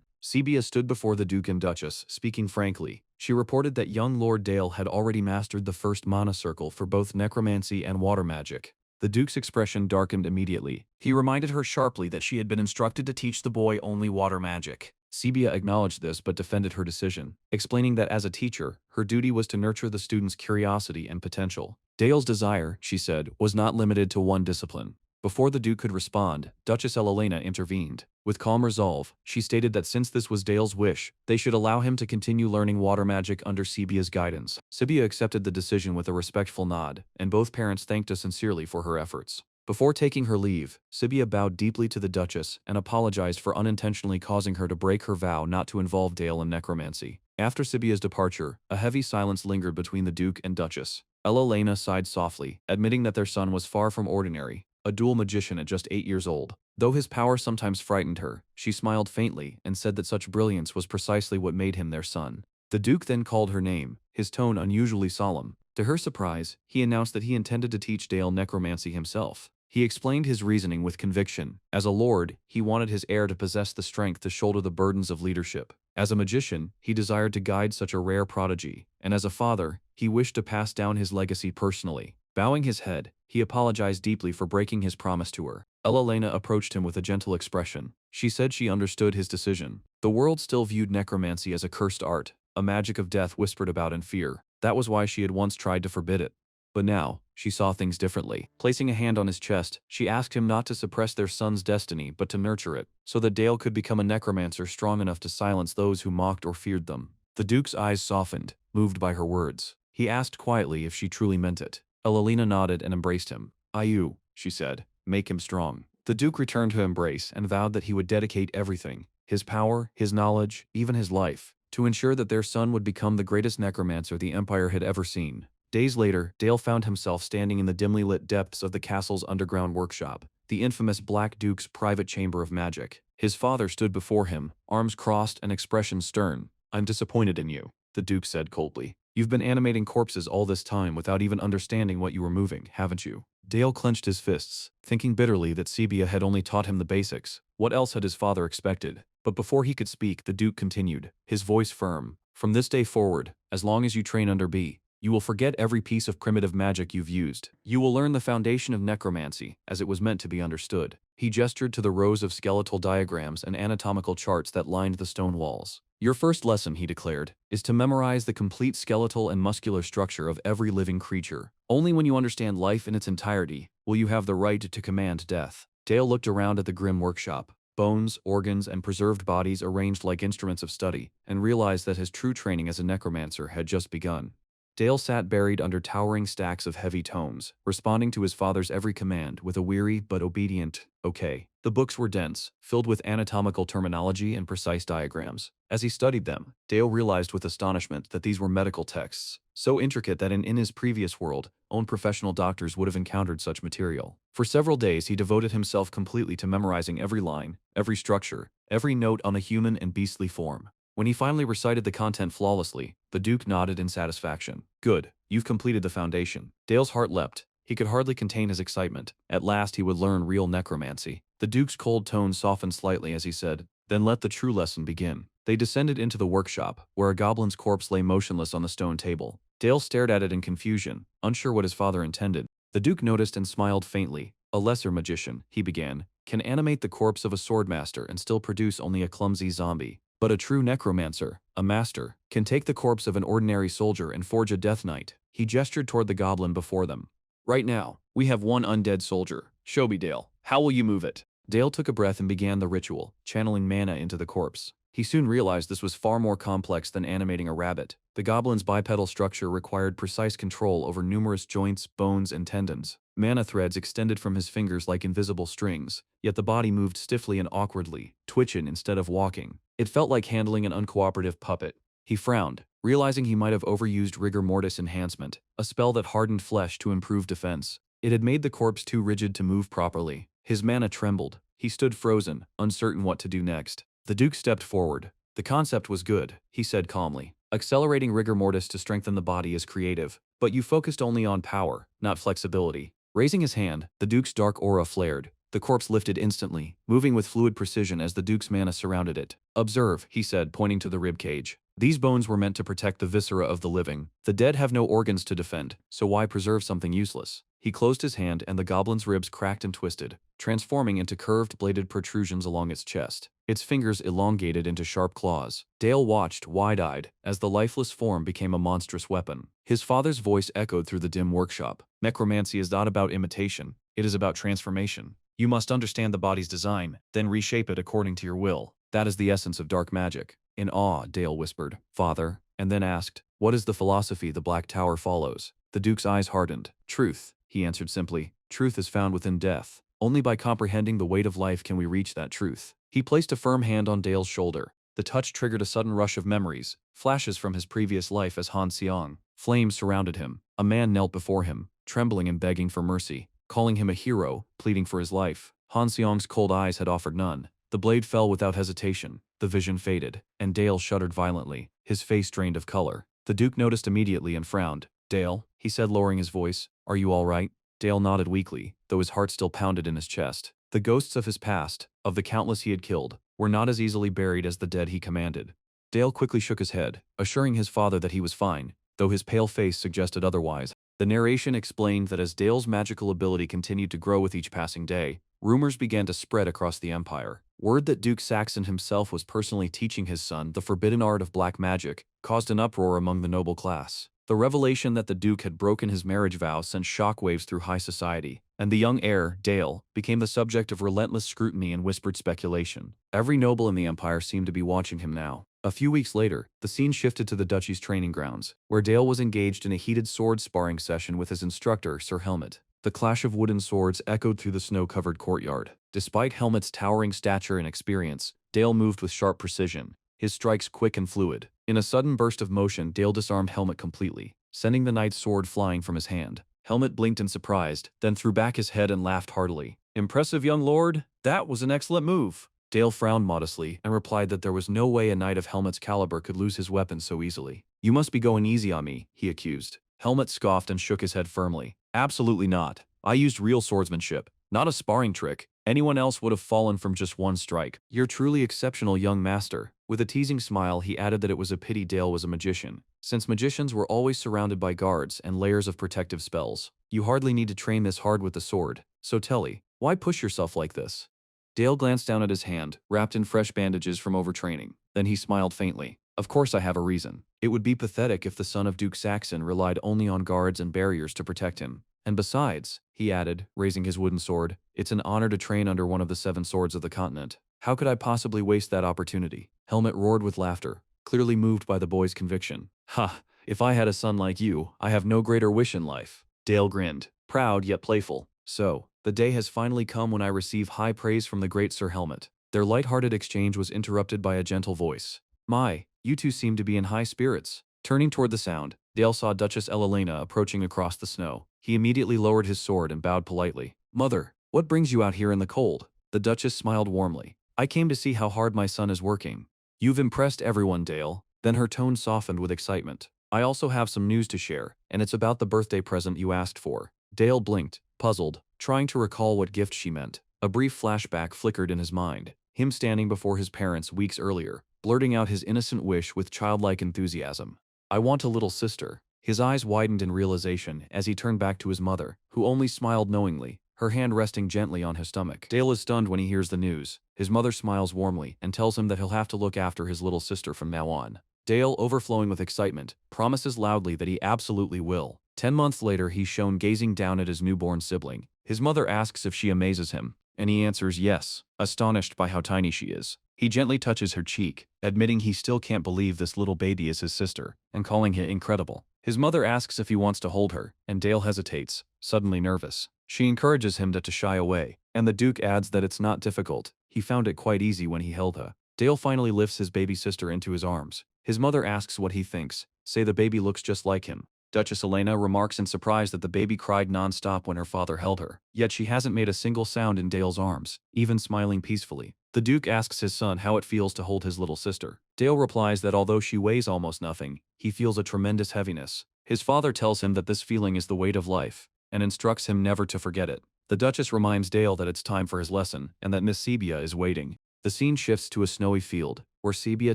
Sebia stood before the Duke and Duchess, speaking frankly. She reported that young Lord Dale had already mastered the first mana circle for both necromancy and water magic. The Duke's expression darkened immediately. He reminded her sharply that she had been instructed to teach the boy only water magic. Sebia acknowledged this but defended her decision, explaining that as a teacher, her duty was to nurture the student's curiosity and potential. Dale's desire, she said, was not limited to one discipline. Before the Duke could respond, Duchess Elena intervened. With calm resolve, she stated that since this was Dale's wish, they should allow him to continue learning water magic under Sebia's guidance. Sebia accepted the decision with a respectful nod, and both parents thanked her sincerely for her efforts. Before taking her leave, Sebia bowed deeply to the Duchess and apologized for unintentionally causing her to break her vow not to involve Dale in necromancy. After Sebia's departure, a heavy silence lingered between the Duke and Duchess. Elena sighed softly, admitting that their son was far from ordinary, a dual magician at just 8 years old. Though his power sometimes frightened her, she smiled faintly and said that such brilliance was precisely what made him their son. The Duke then called her name, his tone unusually solemn. To her surprise, he announced that he intended to teach Dale necromancy himself. He explained his reasoning with conviction. As a lord, he wanted his heir to possess the strength to shoulder the burdens of leadership. As a magician, he desired to guide such a rare prodigy, and as a father, he wished to pass down his legacy personally. Bowing his head, he apologized deeply for breaking his promise to her. Elena approached him with a gentle expression. She said she understood his decision. The world still viewed necromancy as a cursed art, a magic of death whispered about in fear. That was why she had once tried to forbid it. But now, she saw things differently. Placing a hand on his chest, she asked him not to suppress their son's destiny but to nurture it, so that Dale could become a necromancer strong enough to silence those who mocked or feared them. The Duke's eyes softened, moved by her words. He asked quietly if she truly meant it. Elena nodded and embraced him. "Ayu," she said, "make him strong." The Duke returned to embrace and vowed that he would dedicate everything, his power, his knowledge, even his life, to ensure that their son would become the greatest necromancer the Empire had ever seen. Days later, Dale found himself standing in the dimly lit depths of the castle's underground workshop, the infamous Black Duke's private chamber of magic. His father stood before him, arms crossed and expression stern. "I'm disappointed in you," the Duke said coldly. "You've been animating corpses all this time without even understanding what you were moving, haven't you?" Dale clenched his fists, thinking bitterly that Sebia had only taught him the basics. What else had his father expected? But before he could speak, the Duke continued, his voice firm. "From this day forward, as long as you train under B, you will forget every piece of primitive magic you've used. You will learn the foundation of necromancy, as it was meant to be understood." He gestured to the rows of skeletal diagrams and anatomical charts that lined the stone walls. "Your first lesson," he declared, "is to memorize the complete skeletal and muscular structure of every living creature. Only when you understand life in its entirety will you have the right to command death." Dale looked around at the grim workshop, bones, organs, and preserved bodies arranged like instruments of study, and realized that his true training as a necromancer had just begun. Dale sat buried under towering stacks of heavy tomes, responding to his father's every command with a weary but obedient, "Okay." The books were dense, filled with anatomical terminology and precise diagrams. As he studied them, Dale realized with astonishment that these were medical texts, so intricate that in his previous world, only professional doctors would have encountered such material. For several days he devoted himself completely to memorizing every line, every structure, every note on a human and beastly form. When he finally recited the content flawlessly, the Duke nodded in satisfaction. "Good, you've completed the foundation." Dale's heart leapt. He could hardly contain his excitement. At last he would learn real necromancy. The Duke's cold tone softened slightly as he said, "Then let the true lesson begin." They descended into the workshop, where a goblin's corpse lay motionless on the stone table. Dale stared at it in confusion, unsure what his father intended. The Duke noticed and smiled faintly. "A lesser magician," he began, "can animate the corpse of a swordmaster and still produce only a clumsy zombie. But a true necromancer, a master, can take the corpse of an ordinary soldier and forge a death knight." He gestured toward the goblin before them. "Right now, we have one undead soldier. Show me, Dale. How will you move it?" Dale took a breath and began the ritual, channeling mana into the corpse. He soon realized this was far more complex than animating a rabbit. The goblin's bipedal structure required precise control over numerous joints, bones, and tendons. Mana threads extended from his fingers like invisible strings, yet the body moved stiffly and awkwardly, twitching instead of walking. It felt like handling an uncooperative puppet. He frowned, realizing he might have overused rigor mortis enhancement, a spell that hardened flesh to improve defense. It had made the corpse too rigid to move properly. His mana trembled. He stood frozen, uncertain what to do next. The Duke stepped forward. "The concept was good," he said calmly. "Accelerating rigor mortis to strengthen the body is creative, but you focused only on power, not flexibility. Raising his hand, the Duke's dark aura flared. The corpse lifted instantly, moving with fluid precision as the Duke's mana surrounded it. "Observe," he said, pointing to the rib cage. "These bones were meant to protect the viscera of the living. The dead have no organs to defend, so why preserve something useless?" He closed his hand and the goblin's ribs cracked and twisted, transforming into curved bladed protrusions along its chest. Its fingers elongated into sharp claws. Dale watched, wide-eyed, as the lifeless form became a monstrous weapon. His father's voice echoed through the dim workshop. "Necromancy is not about imitation, it is about transformation. You must understand the body's design, then reshape it according to your will. That is the essence of dark magic." In awe, Dale whispered, "Father," and then asked, "What is the philosophy the Black Tower follows?" The Duke's eyes hardened. "Truth," he answered simply. "Truth is found within death. Only by comprehending the weight of life can we reach that truth." He placed a firm hand on Dale's shoulder. The touch triggered a sudden rush of memories, flashes from his previous life as Han Seong. Flames surrounded him. A man knelt before him, trembling and begging for mercy, calling him a hero, pleading for his life. Han Seong's cold eyes had offered none. The blade fell without hesitation. The vision faded, and Dale shuddered violently, his face drained of color. The Duke noticed immediately and frowned. "Dale," he said, lowering his voice, "are you all right?" Dale nodded weakly, though his heart still pounded in his chest. The ghosts of his past, of the countless he had killed, were not as easily buried as the dead he commanded. Dale quickly shook his head, assuring his father that he was fine, though his pale face suggested otherwise. The narration explained that as Dale's magical ability continued to grow with each passing day, rumors began to spread across the empire. Word that Duke Saxon himself was personally teaching his son the forbidden art of black magic caused an uproar among the noble class. The revelation that the Duke had broken his marriage vow sent shockwaves through high society, and the young heir, Dale, became the subject of relentless scrutiny and whispered speculation. Every noble in the empire seemed to be watching him now. A few weeks later, the scene shifted to the duchy's training grounds, where Dale was engaged in a heated sword sparring session with his instructor, Sir Helmet. The clash of wooden swords echoed through the snow-covered courtyard. Despite Helmet's towering stature and experience, Dale moved with sharp precision, his strikes quick and fluid. In a sudden burst of motion, Dale disarmed Helmet completely, sending the knight's sword flying from his hand. Helmet blinked in surprise, then threw back his head and laughed heartily. "Impressive, young lord. That was an excellent move." Dale frowned modestly and replied that there was no way a knight of Helmet's caliber could lose his weapon so easily. "You must be going easy on me," he accused. Helmet scoffed and shook his head firmly. "Absolutely not. I used real swordsmanship, not a sparring trick. Anyone else would have fallen from just one strike. You're truly exceptional, young master." With a teasing smile, he added that it was a pity Dale was a magician, since magicians were always surrounded by guards and layers of protective spells. "You hardly need to train this hard with the sword. So Telly, why push yourself like this?" Dale glanced down at his hand, wrapped in fresh bandages from overtraining. Then he smiled faintly. "Of course I have a reason. It would be pathetic if the son of Duke Saxon relied only on guards and barriers to protect him. And besides," he added, raising his wooden sword, "it's an honor to train under one of the 7 swords of the continent. How could I possibly waste that opportunity?" Helmet roared with laughter, clearly moved by the boy's conviction. "Ha! If I had a son like you, I have no greater wish in life." Dale grinned, proud yet playful. "So, the day has finally come when I receive high praise from the great Sir Helmet." Their light-hearted exchange was interrupted by a gentle voice. "My, you two seem to be in high spirits." Turning toward the sound, Dale saw Duchess Elelena approaching across the snow. He immediately lowered his sword and bowed politely. "Mother, what brings you out here in the cold?" The Duchess smiled warmly. "I came to see how hard my son is working." "You've impressed everyone, Dale." Then her tone softened with excitement. "I also have some news to share, and it's about the birthday present you asked for." Dale blinked, puzzled, trying to recall what gift she meant. A brief flashback flickered in his mind. Him standing before his parents weeks earlier, blurting out his innocent wish with childlike enthusiasm. "I want a little sister." His eyes widened in realization as he turned back to his mother, who only smiled knowingly, her hand resting gently on his stomach. Dale is stunned when he hears the news. His mother smiles warmly and tells him that he'll have to look after his little sister from now on. Dale, overflowing with excitement, promises loudly that he absolutely will. 10 months later, he's shown gazing down at his newborn sibling. His mother asks if she amazes him, and he answers yes, astonished by how tiny she is. He gently touches her cheek, admitting he still can't believe this little baby is his sister, and calling it incredible. His mother asks if he wants to hold her, and Dale hesitates, suddenly nervous. She encourages him to shy away, and the Duke adds that it's not difficult. He found it quite easy when he held her. Dale finally lifts his baby sister into his arms. His mother asks what he thinks, say the baby looks just like him. Duchess Elena remarks in surprise that the baby cried non-stop when her father held her, yet she hasn't made a single sound in Dale's arms, even smiling peacefully. The Duke asks his son how it feels to hold his little sister. Dale replies that although she weighs almost nothing, he feels a tremendous heaviness. His father tells him that this feeling is the weight of life. and instructs him never to forget it. The Duchess reminds Dale that it's time for his lesson and that Miss Sebia is waiting. The scene shifts to a snowy field, where Sebia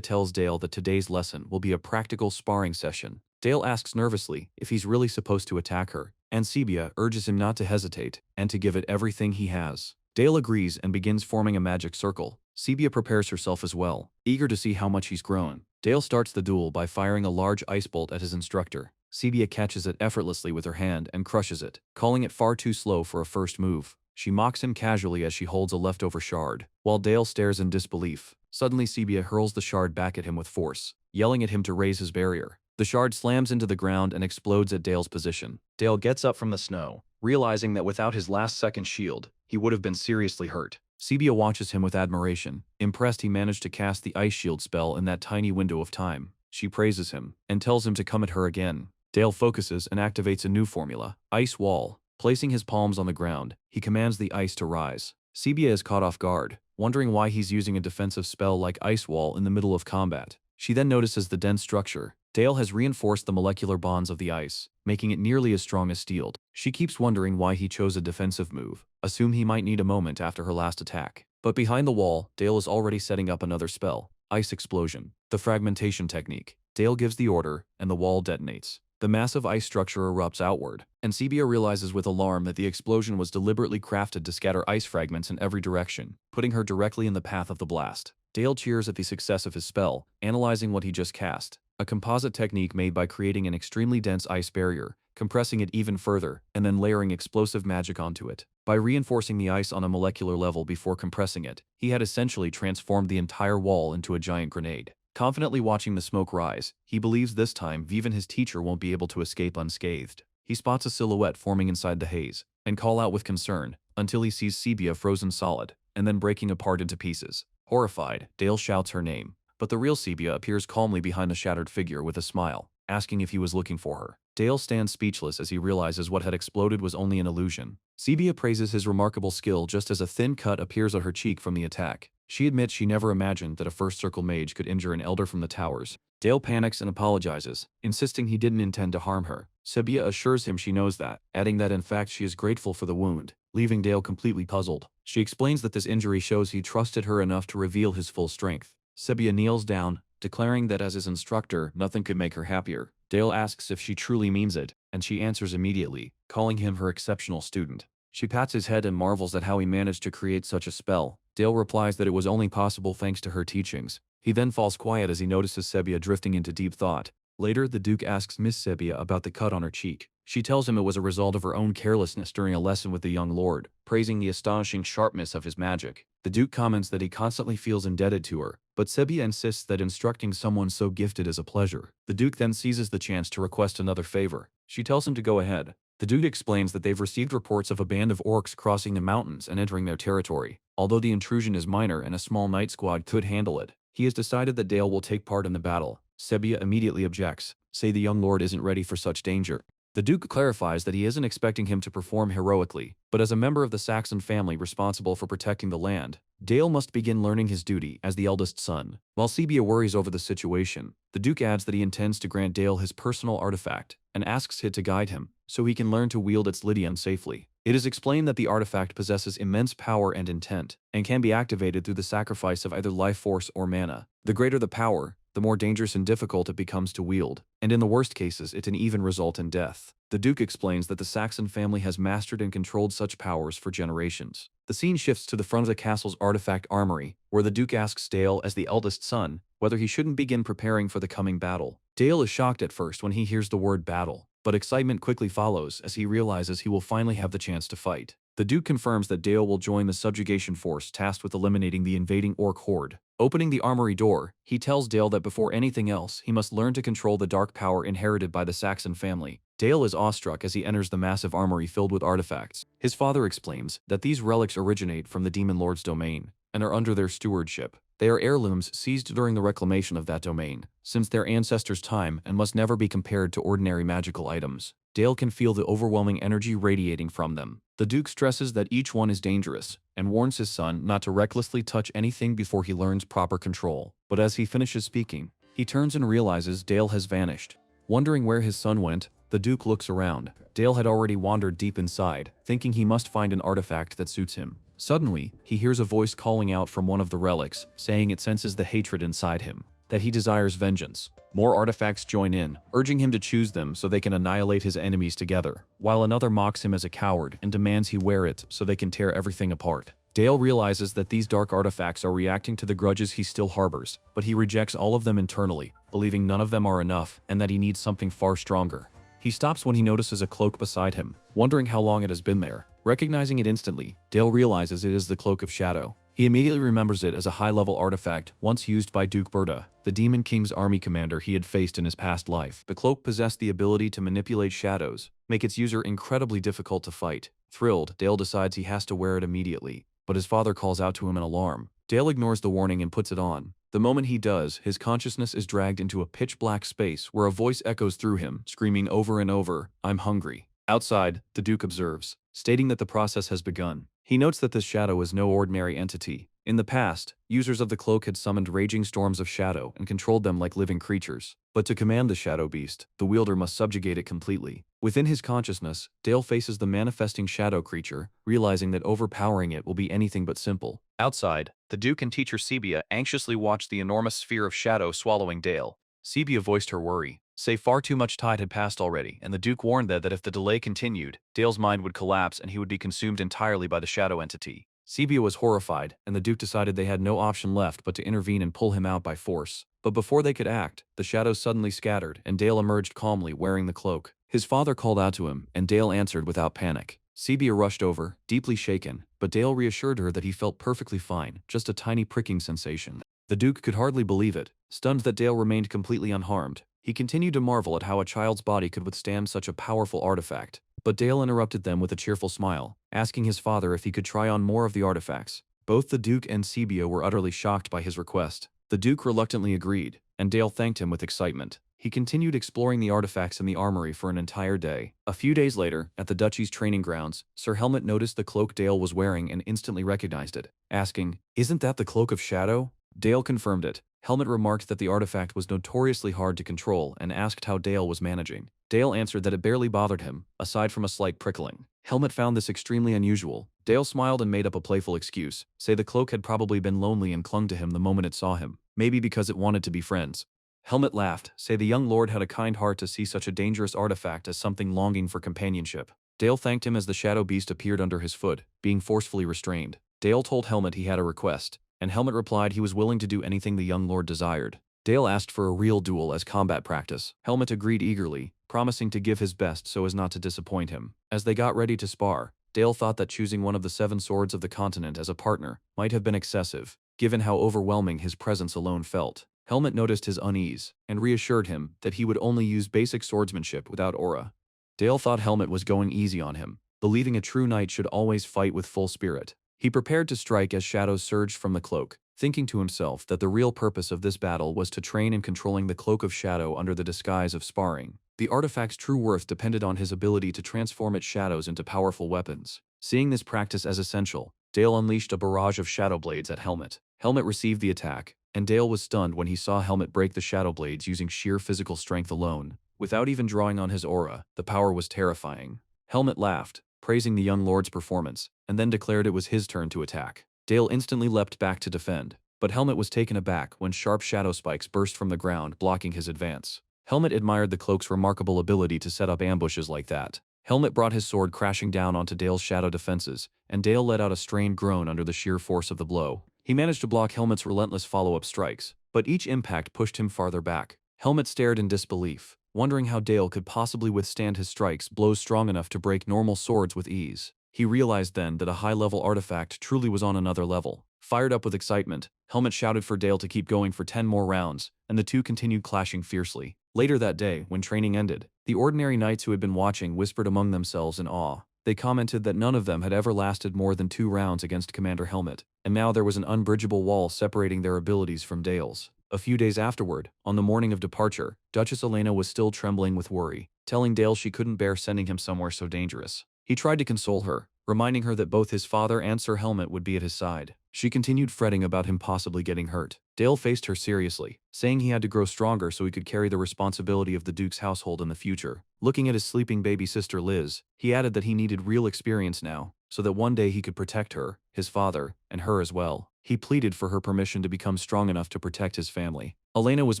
tells Dale that today's lesson will be a practical sparring session. Dale asks nervously if he's really supposed to attack her, and Sebia urges him not to hesitate and to give it everything he has. Dale agrees and begins forming a magic circle. Sebia prepares herself as well, eager to see how much he's grown. Dale starts the duel by firing a large ice bolt at his instructor. Sebia catches it effortlessly with her hand and crushes it, calling it far too slow for a first move. She mocks him casually as she holds a leftover shard, while Dale stares in disbelief. Suddenly Sebia hurls the shard back at him with force, yelling at him to raise his barrier. The shard slams into the ground and explodes at Dale's position. Dale gets up from the snow, realizing that without his last-second shield, he would have been seriously hurt. Sebia watches him with admiration, impressed he managed to cast the ice shield spell in that tiny window of time. She praises him, and tells him to come at her again. Dale focuses and activates a new formula, Ice Wall. Placing his palms on the ground, he commands the ice to rise. Sebia is caught off guard, wondering why he's using a defensive spell like Ice Wall in the middle of combat. She then notices the dense structure. Dale has reinforced the molecular bonds of the ice, making it nearly as strong as steel. She keeps wondering why he chose a defensive move, assume he might need a moment after her last attack. But behind the wall, Dale is already setting up another spell, Ice Explosion, the fragmentation technique. Dale gives the order, and the wall detonates. The massive ice structure erupts outward, and Sebia realizes with alarm that the explosion was deliberately crafted to scatter ice fragments in every direction, putting her directly in the path of the blast. Dale cheers at the success of his spell, analyzing what he just cast, a composite technique made by creating an extremely dense ice barrier, compressing it even further, and then layering explosive magic onto it. By reinforcing the ice on a molecular level before compressing it, he had essentially transformed the entire wall into a giant grenade. Confidently watching the smoke rise, he believes this time even his teacher won't be able to escape unscathed. He spots a silhouette forming inside the haze, and calls out with concern, until he sees Sebia frozen solid, and then breaking apart into pieces. Horrified, Dale shouts her name, but the real Sebia appears calmly behind the shattered figure with a smile, asking if he was looking for her. Dale stands speechless as he realizes what had exploded was only an illusion. Sebia praises his remarkable skill just as a thin cut appears on her cheek from the attack. She admits she never imagined that a First Circle mage could injure an elder from the towers. Dale panics and apologizes, insisting he didn't intend to harm her. Sebia assures him she knows that, adding that in fact she is grateful for the wound, leaving Dale completely puzzled. She explains that this injury shows he trusted her enough to reveal his full strength. Sebia kneels down, declaring that as his instructor, nothing could make her happier. Dale asks if she truly means it, and she answers immediately, calling him her exceptional student. She pats his head and marvels at how he managed to create such a spell. Dale replies that it was only possible thanks to her teachings. He then falls quiet as he notices Sebia drifting into deep thought. Later, the Duke asks Miss Sebia about the cut on her cheek. She tells him it was a result of her own carelessness during a lesson with the young lord, praising the astonishing sharpness of his magic. The Duke comments that he constantly feels indebted to her, but Sebia insists that instructing someone so gifted is a pleasure. The Duke then seizes the chance to request another favor. She tells him to go ahead. The Duke explains that they've received reports of a band of orcs crossing the mountains and entering their territory. Although the intrusion is minor and a small night squad could handle it, he has decided that Dale will take part in the battle. Sebia immediately objects, saying the young lord isn't ready for such danger. The Duke clarifies that he isn't expecting him to perform heroically, but as a member of the Saxon family responsible for protecting the land, Dale must begin learning his duty as the eldest son. While Sebia worries over the situation, the Duke adds that he intends to grant Dale his personal artifact, and asks it to guide him, so he can learn to wield its Lydian safely. It is explained that the artifact possesses immense power and intent, and can be activated through the sacrifice of either life force or mana. The greater the power, the more dangerous and difficult it becomes to wield, and in the worst cases it can even result in death. The Duke explains that the Saxon family has mastered and controlled such powers for generations. The scene shifts to the front of the castle's artifact armory, where the Duke asks Dale, as the eldest son, whether he shouldn't begin preparing for the coming battle. Dale is shocked at first when he hears the word battle, but excitement quickly follows as he realizes he will finally have the chance to fight. The Duke confirms that Dale will join the subjugation force tasked with eliminating the invading orc horde. Opening the armory door, he tells Dale that before anything else, he must learn to control the dark power inherited by the Saxon family. Dale is awestruck as he enters the massive armory filled with artifacts. His father explains that these relics originate from the Demon Lord's domain and are under their stewardship. They are heirlooms seized during the reclamation of that domain, since their ancestors' time, and must never be compared to ordinary magical items. Dale can feel the overwhelming energy radiating from them. The Duke stresses that each one is dangerous, and warns his son not to recklessly touch anything before he learns proper control. But as he finishes speaking, he turns and realizes Dale has vanished. Wondering where his son went, The Duke looks around. Dale had already wandered deep inside, thinking he must find an artifact that suits him. Suddenly, he hears a voice calling out from one of the relics, saying it senses the hatred inside him, that he desires vengeance. More artifacts join in, urging him to choose them so they can annihilate his enemies together, while another mocks him as a coward and demands he wear it so they can tear everything apart. Dale realizes that these dark artifacts are reacting to the grudges he still harbors, but he rejects all of them internally, believing none of them are enough and that he needs something far stronger. He stops when he notices a cloak beside him, wondering how long it has been there. Recognizing it instantly, Dale realizes it is the Cloak of Shadow. He immediately remembers it as a high-level artifact once used by Duke Berta, the Demon King's army commander he had faced in his past life. The cloak possessed the ability to manipulate shadows, make its user incredibly difficult to fight. Thrilled, Dale decides he has to wear it immediately, but his father calls out to him in alarm. Dale ignores the warning and puts it on. The moment he does, his consciousness is dragged into a pitch-black space where a voice echoes through him, screaming over and over, "I'm hungry." Outside, the Duke observes, stating that the process has begun. He notes that this shadow is no ordinary entity. In the past, users of the cloak had summoned raging storms of shadow and controlled them like living creatures. But to command the shadow beast, the wielder must subjugate it completely. Within his consciousness, Dale faces the manifesting shadow creature, realizing that overpowering it will be anything but simple. Outside, the Duke and teacher Sebia anxiously watched the enormous sphere of shadow swallowing Dale. Sebia voiced her worry, say far too much tide had passed already, and the Duke warned that if the delay continued, Dale's mind would collapse and he would be consumed entirely by the shadow entity. Sebia was horrified, and the Duke decided they had no option left but to intervene and pull him out by force. But before they could act, the shadows suddenly scattered, and Dale emerged calmly wearing the cloak. His father called out to him, and Dale answered without panic. Sebia rushed over, deeply shaken, but Dale reassured her that he felt perfectly fine, just a tiny pricking sensation. The Duke could hardly believe it, stunned that Dale remained completely unharmed. He continued to marvel at how a child's body could withstand such a powerful artifact. But Dale interrupted them with a cheerful smile, asking his father if he could try on more of the artifacts. Both the Duke and Sebia were utterly shocked by his request. The Duke reluctantly agreed, and Dale thanked him with excitement. He continued exploring the artifacts in the armory for an entire day. A few days later, at the Duchy's training grounds, Sir Helmet noticed the cloak Dale was wearing and instantly recognized it, asking, "Isn't that the Cloak of Shadow?" Dale confirmed it. Helmet remarked that the artifact was notoriously hard to control and asked how Dale was managing. Dale answered that it barely bothered him, aside from a slight prickling. Helmet found this extremely unusual. Dale smiled and made up a playful excuse, say the cloak had probably been lonely and clung to him the moment it saw him, maybe because it wanted to be friends. Helmet laughed, say the young lord had a kind heart to see such a dangerous artifact as something longing for companionship. Dale thanked him as the shadow beast appeared under his foot, being forcefully restrained. Dale told Helmet he had a request, and Helmet replied he was willing to do anything the young lord desired. Dale asked for a real duel as combat practice. Helmet agreed eagerly, promising to give his best so as not to disappoint him. As they got ready to spar, Dale thought that choosing one of the 7 swords of the continent as a partner might have been excessive, given how overwhelming his presence alone felt. Helmet noticed his unease, and reassured him that he would only use basic swordsmanship without aura. Dale thought Helmet was going easy on him, believing a true knight should always fight with full spirit. He prepared to strike as shadows surged from the cloak, thinking to himself that the real purpose of this battle was to train in controlling the Cloak of Shadow under the disguise of sparring. The artifact's true worth depended on his ability to transform its shadows into powerful weapons. Seeing this practice as essential, Dale unleashed a barrage of shadow blades at Helmet. Helmet received the attack, and Dale was stunned when he saw Helmet break the shadow blades using sheer physical strength alone. Without even drawing on his aura, the power was terrifying. Helmet laughed, praising the young lord's performance, and then declared it was his turn to attack. Dale instantly leapt back to defend, but Helmet was taken aback when sharp shadow spikes burst from the ground, blocking his advance. Helmet admired the cloak's remarkable ability to set up ambushes like that. Helmet brought his sword crashing down onto Dale's shadow defenses, and Dale let out a strained groan under the sheer force of the blow. He managed to block Helmet's relentless follow-up strikes, but each impact pushed him farther back. Helmet stared in disbelief, wondering how Dale could possibly withstand his strikes blows strong enough to break normal swords with ease. He realized then that a high-level artifact truly was on another level. Fired up with excitement, Helmet shouted for Dale to keep going for 10 more rounds, and the two continued clashing fiercely. Later that day, when training ended, the ordinary knights who had been watching whispered among themselves in awe. They commented that none of them had ever lasted more than 2 rounds against Commander Helmet, and now there was an unbridgeable wall separating their abilities from Dale's. A few days afterward, on the morning of departure, Duchess Elena was still trembling with worry, telling Dale she couldn't bear sending him somewhere so dangerous. He tried to console her, reminding her that both his father and Sir Helmet would be at his side. She continued fretting about him possibly getting hurt. Dale faced her seriously, saying he had to grow stronger so he could carry the responsibility of the Duke's household in the future. Looking at his sleeping baby sister Liz, he added that he needed real experience now, so that one day he could protect her, his father, and her as well. He pleaded for her permission to become strong enough to protect his family. Elena was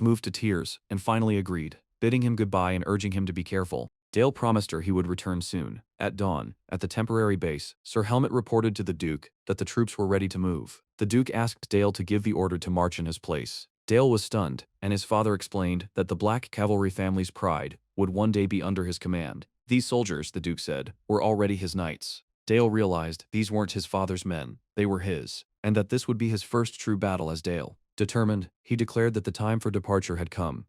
moved to tears, and finally agreed, bidding him goodbye and urging him to be careful. Dale promised her he would return soon. At dawn, at the temporary base, Sir Helmet reported to the Duke that the troops were ready to move. The Duke asked Dale to give the order to march in his place. Dale was stunned, and his father explained that the Black Cavalry family's pride would one day be under his command. These soldiers, the Duke said, were already his knights. Dale realized these weren't his father's men, they were his, and that this would be his first true battle as Dale. Determined, he declared that the time for departure had come.